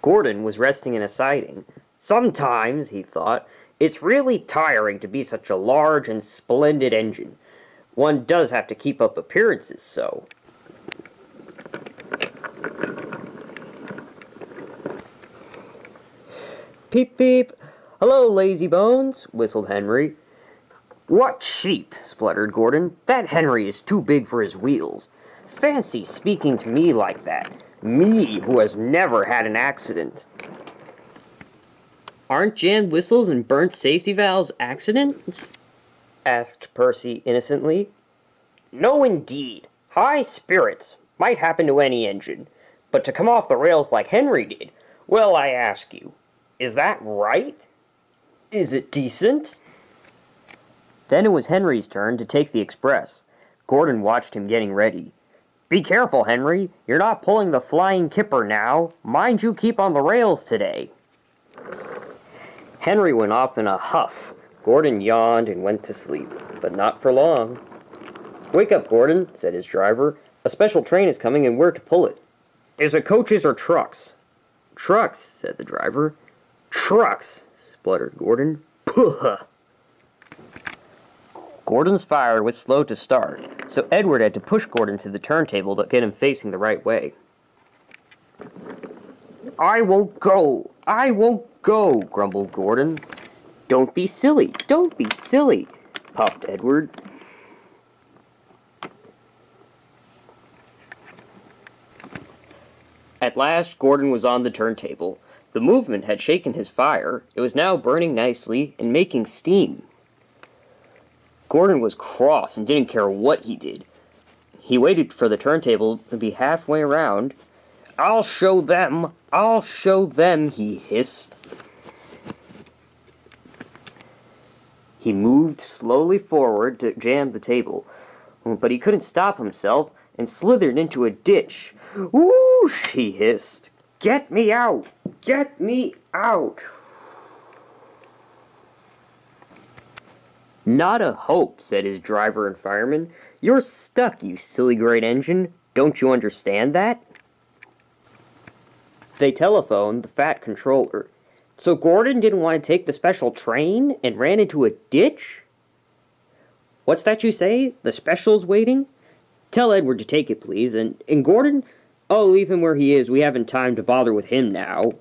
Gordon was resting in a siding. Sometimes, he thought, it's really tiring to be such a large and splendid engine. One does have to keep up appearances, so. Peep, peep. Hello, lazy bones, whistled Henry. What sheep, spluttered Gordon. That Henry is too big for his wheels. Fancy speaking to me like that. Me, who has never had an accident. Aren't jammed whistles and burnt safety valves accidents? Asked Percy innocently. No, indeed. High spirits might happen to any engine. But to come off the rails like Henry did, well, I ask you, is that right? Is it decent? Then it was Henry's turn to take the express. Gordon watched him getting ready. Be careful, Henry. You're not pulling the flying kipper now. Mind you keep on the rails today. Henry went off in a huff. Gordon yawned and went to sleep, but not for long. Wake up, Gordon, said his driver. A special train is coming and we're to pull it. Is it coaches or trucks? Trucks, said the driver. Trucks, spluttered Gordon. Puh! Gordon's fire was slow to start, so Edward had to push Gordon to the turntable to get him facing the right way. I won't go, grumbled Gordon. Don't be silly, puffed Edward. At last, Gordon was on the turntable. The movement had shaken his fire. It was now burning nicely and making steam. Gordon was cross and didn't care what he did. He waited for the turntable to be halfway around. I'll show them, he hissed. He moved slowly forward to jam the table, but he couldn't stop himself and slithered into a ditch. Whoosh, he hissed. Get me out! Get me out! Not a hope, said his driver and fireman. You're stuck, you silly great engine. Don't you understand that? They telephoned the fat controller. So Gordon didn't want to take the special train and ran into a ditch? What's that you say? The special's waiting? Tell Edward to take it, please. And Gordon? Oh, leave him where he is. We haven't time to bother with him now.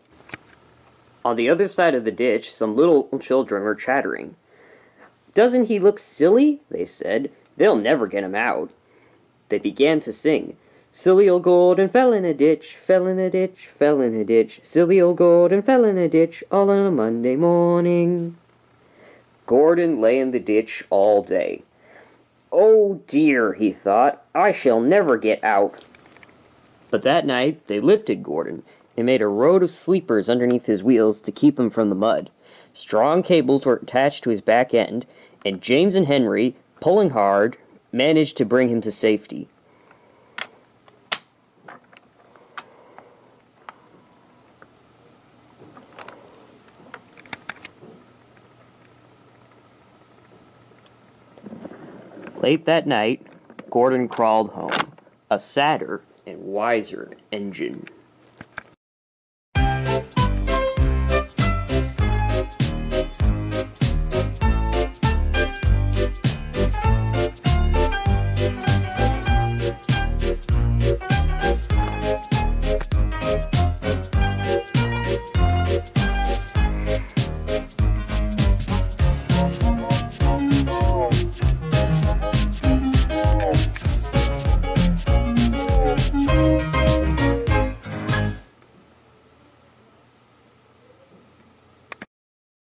On the other side of the ditch, some little children were chattering. Doesn't he look silly? They said. They'll never get him out. They began to sing. Silly old Gordon fell in a ditch, fell in a ditch, fell in a ditch. Silly old Gordon fell in a ditch, all on a Monday morning. Gordon lay in the ditch all day. Oh dear, he thought, I shall never get out. But that night they lifted Gordon and made a road of sleepers underneath his wheels to keep him from the mud. Strong cables were attached to his back end, and James and Henry, pulling hard, managed to bring him to safety. Late that night, Gordon crawled home, a sadder and wiser engine.